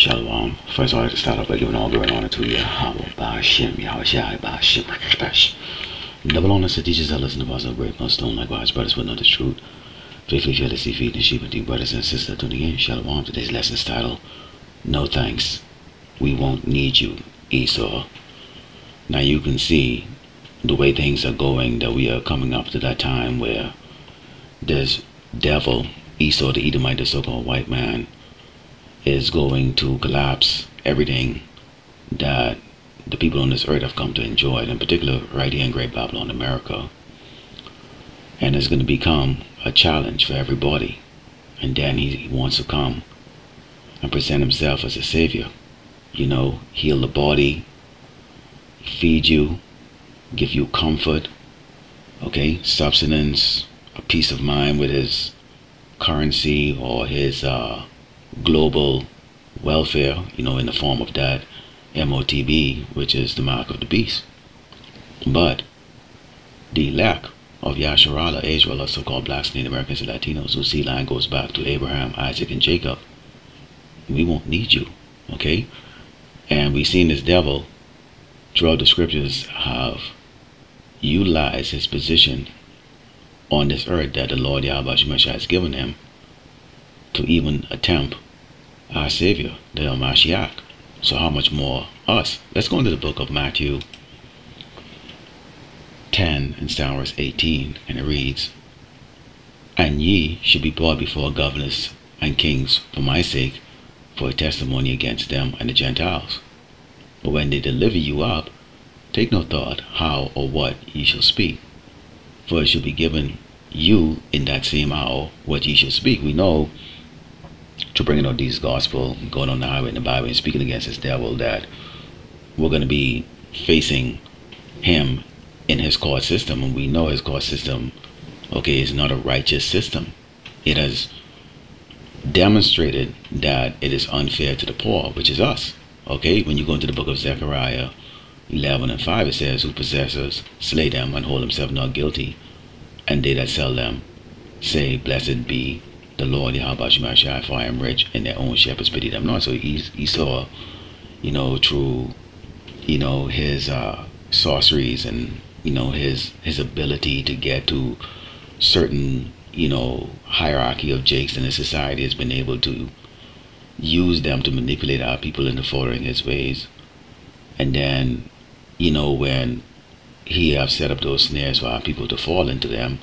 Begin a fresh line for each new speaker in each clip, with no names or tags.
Shalom. First, I'd like to start off by giving all glory and honor to Yahweh, Ba'ashem, Yahushai, Ba'ashem, Bash. Double honor to teachers that listen to us of great millstone, likewise, brothers would know the truth. Faithfully, fearlessly feeding the sheep and deep brothers and sisters tuning in. Shalom. Today's lesson is titled, No Thanks. We Won't Need You, Esau. Now you can see the way things are going, that we are coming up to that time where this devil, Esau, the Edomite, the so-called white man, is going to collapse everything that the people on this earth have come to enjoy, in particular right here in Great Babylon, America. And it's going to become a challenge for everybody. And then he wants to come and present himself as a savior. You know, heal the body, feed you, give you comfort, okay, subsistence, a peace of mind with his currency or his global welfare, you know, in the form of that MOTB, which is the mark of the beast. But the lack of Yasharala, Israel, or so-called blacks, Native Americans, and Latinos, whose seed line goes back to Abraham, Isaac, and Jacob, we won't need you, okay? And we've seen this devil throughout the scriptures have utilized his position on this earth that the Lord Yahweh Shemeshah has given him to even attempt our Savior, the Mashiach. So how much more us? Let's go into the book of Matthew 10 and start verse 18, and it reads, And ye should be brought before governors and kings for my sake, for a testimony against them and the Gentiles. But when they deliver you up, take no thought how or what ye shall speak, for it shall be given you in that same hour what ye shall speak. We know, to bringing out these gospel, going on the highway in the Bible and speaking against this devil, that we're going to be facing him in his court system. And we know his court system, okay, is not a righteous system. It has demonstrated that it is unfair to the poor, which is us. Okay, when you go into the book of Zechariah 11 and 5, it says, Who possessors slay them and hold himself not guilty, and they that sell them say, Blessed be the Lord Yahweh Shemeshah, for I am rich, and their own shepherds pity them not. So Esau, you know, through, you know, his sorceries and, you know, his ability to get to certain, you know, hierarchy of jakes in the society, has been able to use them to manipulate our people into following his ways. And then, you know, when he have set up those snares for our people to fall into them,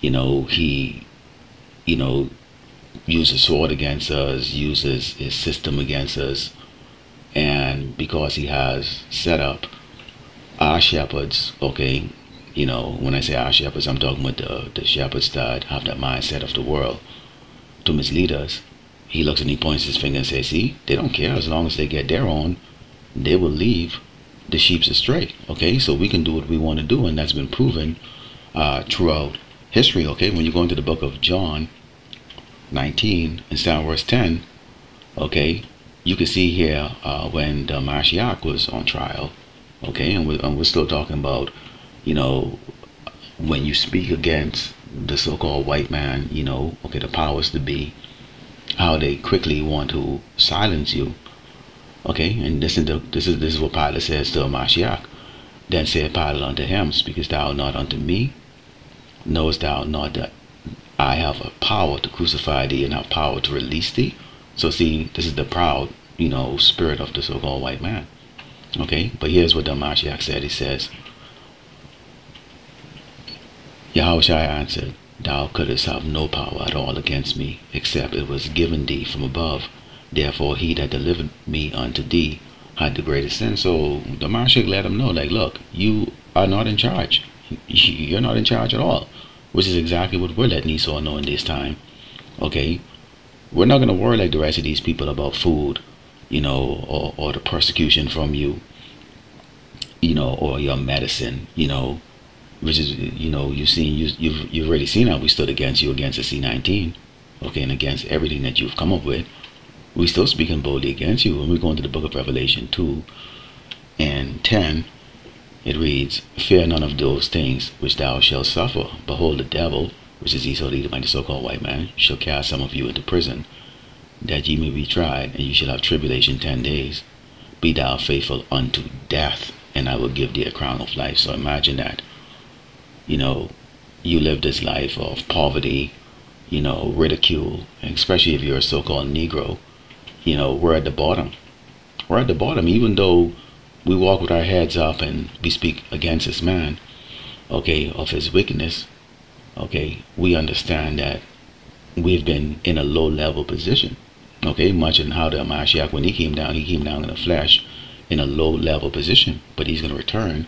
you know, he, you know, uses sword against us, uses his system against us. And because he has set up our shepherds, okay, you know, when I say our shepherds, I'm talking about the shepherds that have that mindset of the world to mislead us. He looks and he points his finger and says, see, they don't care. As long as they get their own, they will leave the sheep astray. Okay, so we can do what we want to do, and that's been proven throughout history. Okay, when you go into the book of John 19 and start verse 10, okay, you can see here when the Mashiach was on trial. Okay, and we're still talking about, you know, when you speak against the so-called white man, you know, okay, the powers to be, how they quickly want to silence you. Okay, and this is what Pilate says to Mashiach. Then said Pilate unto him, Speakest thou not unto me? Knowest thou not that I have a power to crucify thee and have power to release thee? So see, this is the proud, you know, spirit of the so-called white man. Okay, but here's what the Mashiach said. He says, Yahushua answered, Thou couldst have no power at all against me, except it was given thee from above. Therefore he that delivered me unto thee had the greatest sin. So the Mashiach let him know, like, look, you are not in charge. You're not in charge at all. Which is exactly what we're letting Esau know in this time. Okay, we're not going to worry like the rest of these people about food, you know, or the persecution from you, you know, or your medicine, you know, which is, you know, you've already seen how we stood against you against the C-19, okay, and against everything that you've come up with. We still speaking boldly against you. When we go into the book of Revelation 2 and 10, it reads, Fear none of those things which thou shalt suffer. Behold, the devil, which is Esau, the so-called white man, shall cast some of you into prison, that ye may be tried, and you shall have tribulation 10 days. Be thou faithful unto death, and I will give thee a crown of life. So imagine that, you know, you live this life of poverty, you know, ridicule, and especially if you're a so-called Negro, you know, we're at the bottom. We're at the bottom, even though we walk with our heads up and we speak against this man, okay, of his wickedness. Okay, we understand that we've been in a low-level position. Okay, much in how the Mashiach, when he came down in the flesh in a low-level position, but he's going to return,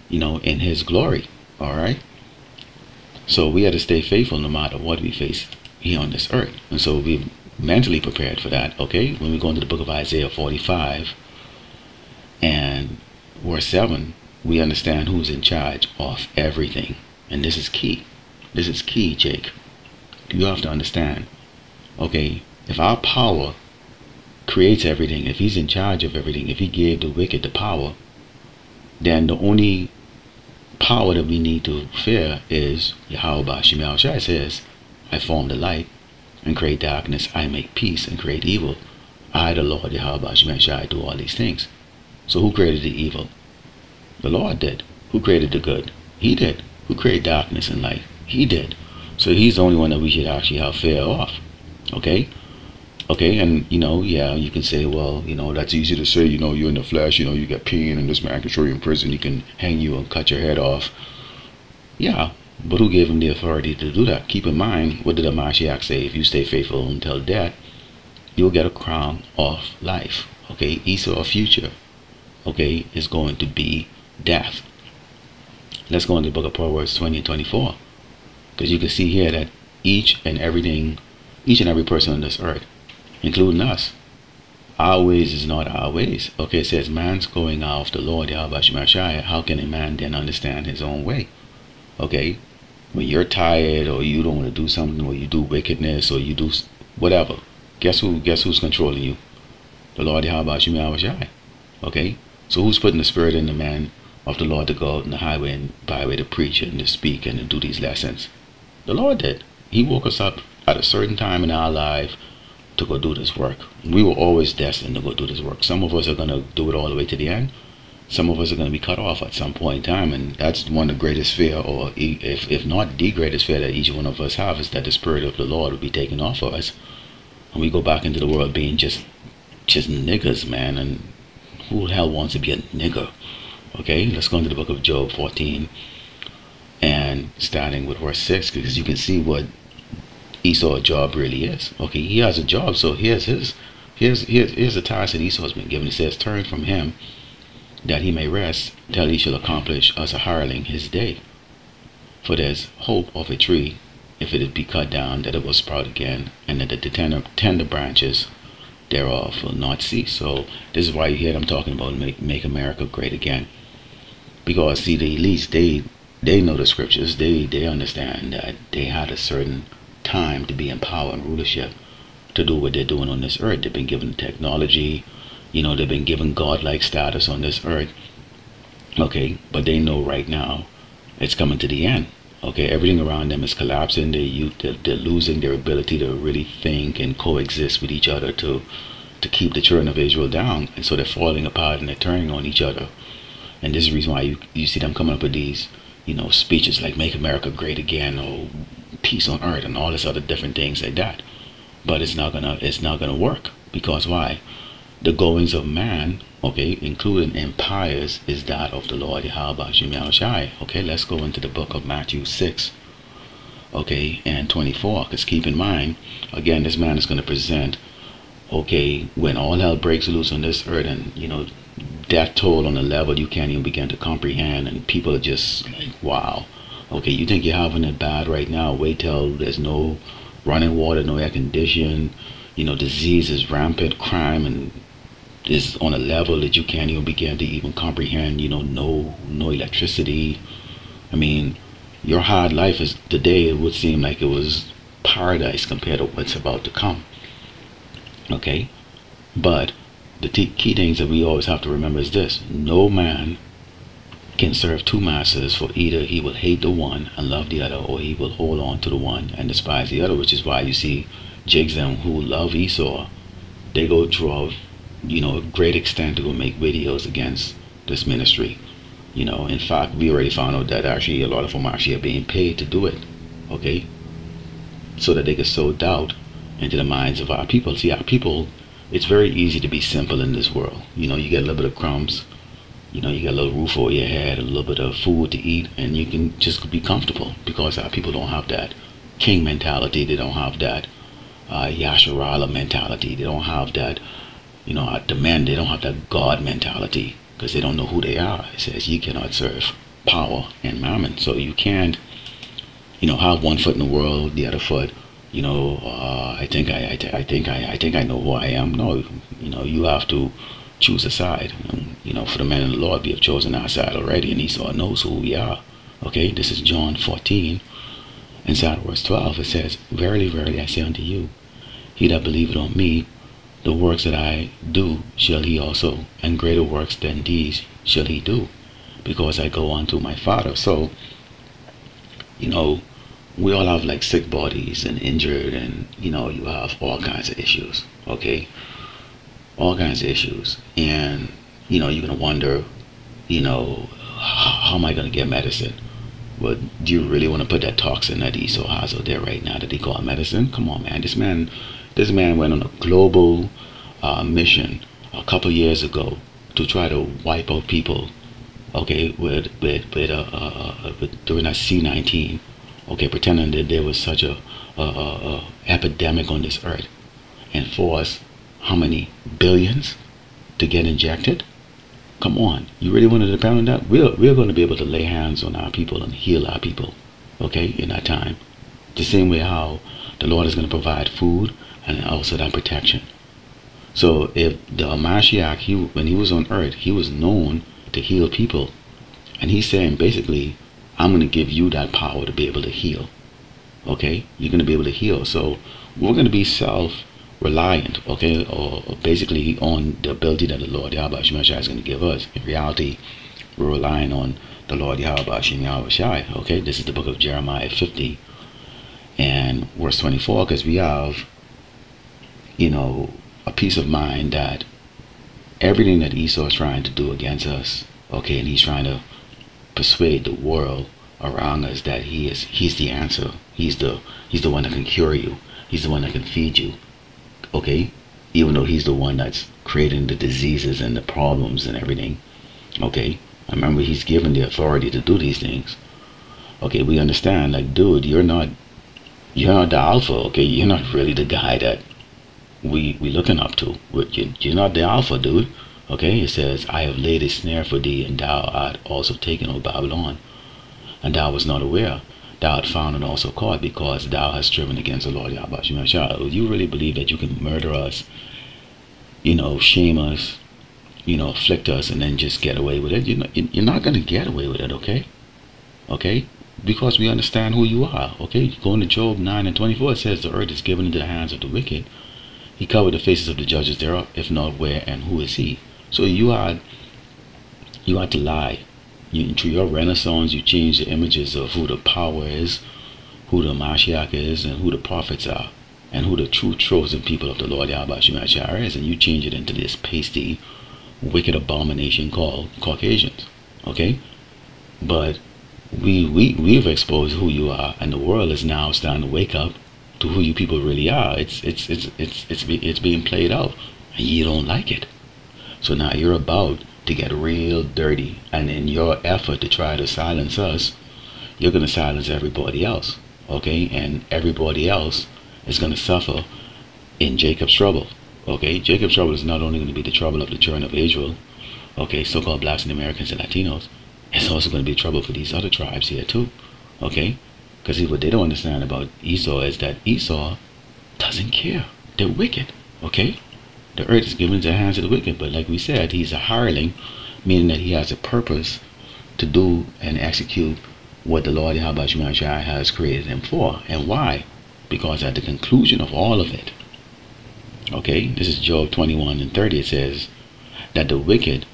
you know, in his glory. All right. So we have to stay faithful no matter what we face here on this earth. And so we're mentally prepared for that. Okay, when we go into the book of Isaiah 45 and verse 7, we understand who's in charge of everything. And this is key. This is key, Jake. You have to understand. Okay, if our power creates everything, if he's in charge of everything, if he gave the wicked the power, then the only power that we need to fear is Yahweh Shemel Shai says, I form the light and create darkness, I make peace and create evil. I, the Lord Yahweh Shemel Shai, do all these things. So who created the evil? The Lord did. Who created the good? He did. Who created darkness and light? He did. So he's the only one that we should actually have fear of. Okay? Okay, and you know, yeah, you can say, well, you know, that's easy to say, you know, you're in the flesh, you know, you get pain and this man can throw you in prison, he can hang you and cut your head off. Yeah, but who gave him the authority to do that? Keep in mind, what did the Mashiach say? If you stay faithful until death, you'll get a crown of life. Okay, Esau's future, okay, is going to be death. Let's go into the book of Proverbs 20 and 24. Because you can see here that each and every person on this earth, including us, our ways is not our ways. Okay, it says man's going after the Lord Yahweh Shemel Shai. How can a man then understand his own way? Okay, when you're tired or you don't want to do something, or you do wickedness, or you do whatever, guess who's controlling you? The Lord Yahweh Shemel Shai. Okay, so who's putting the spirit in the man of the Lord to go out in the highway and byway to preach and to speak and to do these lessons? The Lord did. He woke us up at a certain time in our life to go do this work. We were always destined to go do this work. Some of us are going to do it all the way to the end. Some of us are going to be cut off at some point in time, and that's one of the greatest fear, or if not the greatest fear that each one of us have, is that the spirit of the Lord will be taken off of us, and we go back into the world being just niggers, man. And who the hell wants to be a nigger? Okay, let's go into the book of Job 14, and starting with verse 6, because you can see what Esau's job really is. Okay, he has a job, so here's the task that Esau's been given. It says, turn from him that he may rest till he shall accomplish as a hireling his day. For there's hope of a tree, if it be cut down, that it will sprout again, and that the tender branches thereof will not cease. So this is why you hear them talking about make America great again. Because see, the elites, they know the scriptures. They understand that they had a certain time to be in power and rulership to do what they're doing on this earth. They've been given technology, you know, they've been given godlike status on this earth. Okay, but they know right now it's coming to the end. Okay, everything around them is collapsing. They're losing their ability to really think and coexist with each other to keep the children of Israel down, and so they're falling apart and they're turning on each other. And this is the reason why you see them coming up with these, you know, speeches like "Make America Great Again" or "Peace on Earth" and all this other different things like that. But it's not gonna work, because why? The goings of man, okay, including empires, is that of the Lord Yahweh Shemel Shai. Okay, let's go into the book of Matthew 6, okay, and 24. Because keep in mind, again, this man is going to present, okay, when all hell breaks loose on this earth, and you know, death toll on a level you can't even begin to comprehend, and people are just like, wow. Okay, you think you're having it bad right now? Wait till there's no running water, no air condition, you know, disease is rampant, crime and is on a level that you can't even begin to even comprehend. You know, no electricity. I mean, your hard life is today, it would seem like it was paradise compared to what's about to come. Okay, but the key things that we always have to remember is this: no man can serve two masters, for either he will hate the one and love the other, or he will hold on to the one and despise the other. Which is why you see Jakes them who love Esau, they go through a great extent to go make videos against this ministry. In fact, we already found out that actually a lot of them actually are being paid to do it, okay? So that they can sow doubt into the minds of our people. See, our people, it's very easy to be simple in this world. You get a little bit of crumbs, you get a little roof over your head, a little bit of food to eat, and you can just be comfortable, because our people don't have that king mentality. They don't have that Yasharala mentality. They don't have that, the men, they don't have that God mentality, because they don't know who they are. It says you cannot serve power and mammon. So you can't, have one foot in the world, the other foot, I think I know who I am. No, you have to choose a side. For the men of the Lord, we have chosen our side already, and Esau knows who we are. Okay, this is John 14, inside verse 12. It says, "Verily, verily, I say unto you, he that believeth on me, the works that I do shall he also, and greater works than these shall he do, because I go unto my Father." So, we all have like sick bodies and injured, and you have all kinds of issues, okay? All kinds of issues. And you're gonna wonder, how am I gonna get medicine? Well, do you really want to put that toxin that Esau has out there right now that they call medicine? Come on, man. This man went on a global mission a couple years ago to try to wipe out people, okay, with during that C-19, okay, pretending that there was such a epidemic on this earth, and force how many billions to get injected? Come on, you really want to depend on that? We're going to be able to lay hands on our people and heal our people, okay, in that time. The same way how the Lord is going to provide food and also that protection. So if the Mashiach, when he was on earth, he was known to heal people. And he's saying basically, I'm going to give you that power to be able to heal. Okay? You're going to be able to heal. So we're going to be self-reliant, okay? Or basically on the ability that the Lord Yahweh Shemashai is going to give us. In reality, we're relying on the Lord Yahweh Shemashai. Okay? This is the book of Jeremiah 50 and verse 24, because we have, a peace of mind that everything that Esau is trying to do against us, okay, and he's trying to persuade the world around us that he's the answer. He's the one that can cure you. He's the one that can feed you. Okay? Even though he's the one that's creating the diseases and the problems and everything. Okay? I remember he's given the authority to do these things. Okay, we understand, like, dude, you're not the alpha, okay? You're not really the guy that we looking up to. You're not the alpha, dude. Okay, it says, "I have laid a snare for thee, and thou art also taken, O Babylon, and thou was not aware. Thou art found and also caught, because thou hast striven against the Lord Yahweh Shemashai." You really believe that you can murder us, shame us, afflict us, and then just get away with it? You're not going to get away with it, okay? Okay? Because we understand who you are, okay? Going to Job 9 and 24, it says, "The earth is given into the hands of the wicked. He covered the faces of the judges thereof, if not, where and who is he?" So you had to lie. Through your renaissance, you change the images of who the power is, who the Mashiach is, and who the prophets are, and who the true chosen people of the Lord Yahweh Shemashai is, and you change it into this pasty, wicked abomination called Caucasians. Okay? But we've exposed who you are, and the world is now starting to wake up to who you people really are. It's being played out, and you don't like it. So now you're about to get real dirty, and in your effort to try to silence us, you're going to silence everybody else, okay? And everybody else is going to suffer in Jacob's trouble, okay? Jacob's trouble is not only going to be the trouble of the children of Israel, okay, so-called blacks and Americans and Latinos. It's also going to be trouble for these other tribes here too, okay? Because what they don't understand about Esau is that Esau doesn't care. They're wicked, okay? The earth is given into the hands of the wicked, but like we said, he's a hireling, meaning that he has a purpose to do and execute what the Lord Yahweh Shemashai has created him for. And why? Because at the conclusion of all of it, okay, this is Job 21 and 30, it says that the wicked,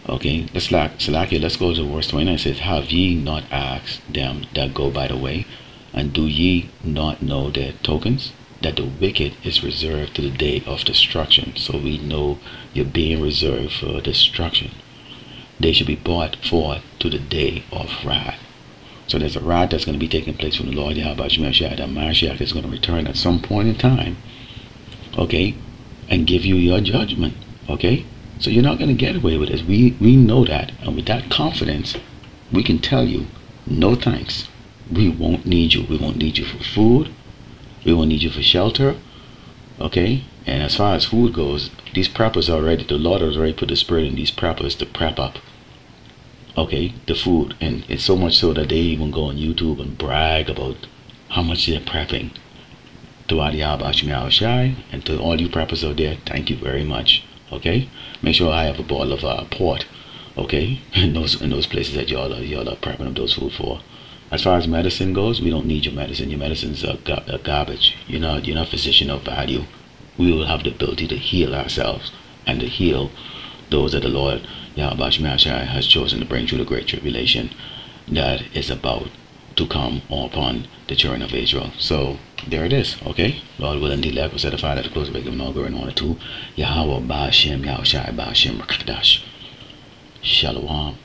okay, let's go to verse 29. It says, "Have ye not asked them that go by the way, and do ye not know their tokens? that the wicked is reserved to the day of destruction. So we know you're being reserved for destruction. They should be brought forth to the day of wrath. So there's a wrath that's going to be taking place from the Lord Yahweh Shemashah. That Mashiach is going to return at some point in time, okay, and give you your judgment, okay? So you're not going to get away with this. We know that, and with that confidence, we can tell you, no thanks. We won't need you. We won't need you for food. We won't need you for shelter, okay? And as far as food goes, these preppers already, the Lord has already put the spirit in these preppers to prep up, okay, the food. And it's so much so that they even go on YouTube and brag about how much they're prepping. To Shai, and to all you preppers out there, thank you very much, okay? Make sure I have a bottle of port, okay, in those places that y'all are prepping up those food for. As far as medicine goes, we don't need your medicine. Your medicine's garbage. You're not a physician of value. We will have the ability to heal ourselves and to heal those that the Lord Yahweh Shemashah has chosen to bring through the great tribulation that is about to come upon the children of Israel. So there it is, okay? Lord will indeed let us certify that the close of it, all glory and honor to Yahweh Ba'ashem, Yahushai Ba'ashem, Rakadash. Shalom.